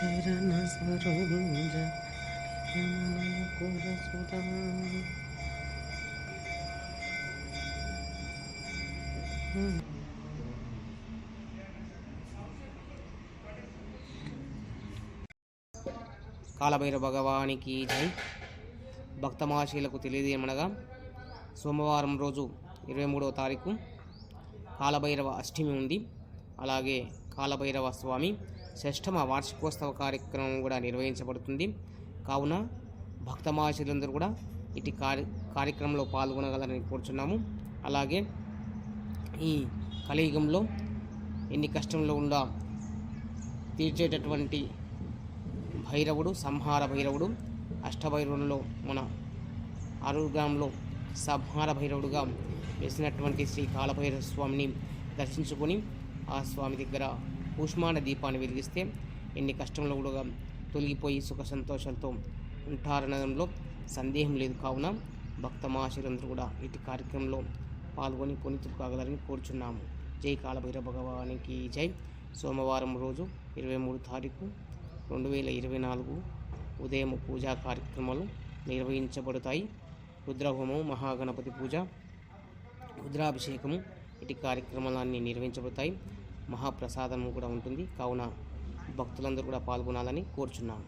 చరణ సరోజ కురసుదా కాలభైరవ భగవానికి జై. భక్తమహాశీలకు తెలియదేమనగా సోమవారం రోజు 23వ తారీఖు కాలభైరవ అష్టమి ఉంది. అలాగే కాలభైరవ స్వామి షష్టమ వార్షికోత్సవ కార్యక్రమం కూడా నిర్వహించబడుతుంది. కావున భక్తమహాశీలందరూ కూడా ఇటు కార్యక్రమంలో పాల్గొనగలరని కోరుచున్నాము. అలాగే ఈ కలియుగంలో ఎన్ని కష్టంలో ఉండా తీర్చేటటువంటి భైరవుడు, సంహార భైరవుడు, అష్టభైరవులలో మన ఆరుగ్రామంలో సంహార భైరవుడుగా వేసినటువంటి శ్రీ కాలభైరవ స్వామిని దర్శించుకొని ఆ స్వామి దగ్గర కూష్మాండ దీపాన్ని వెలిగిస్తే ఎన్ని కష్టంలో కూడా తొలగిపోయి సుఖ సంతోషాలతో ఉంటారనడంలో సందేహం లేదు. కావున భక్త మహాశీలందరూ కూడా ఇటు కార్యక్రమంలో పాల్గొని పునీతులు కాగలరని కోరుచున్నాము. జై కాలభైరవ భగవానికి జై. సోమవారం రోజు 23 తారీఖు 2024 ఉదయం పూజా కార్యక్రమాలు నిర్వహించబడతాయి. రుద్రహోమం, మహాగణపతి పూజ, రుద్రాభిషేకము ఇటు కార్యక్రమాలన్నీ నిర్వహించబడతాయి. మహాప్రసాదము కూడా ఉంటుంది. కావున భక్తులందరూ కూడా పాల్గొనాలని కోరుచున్నాము.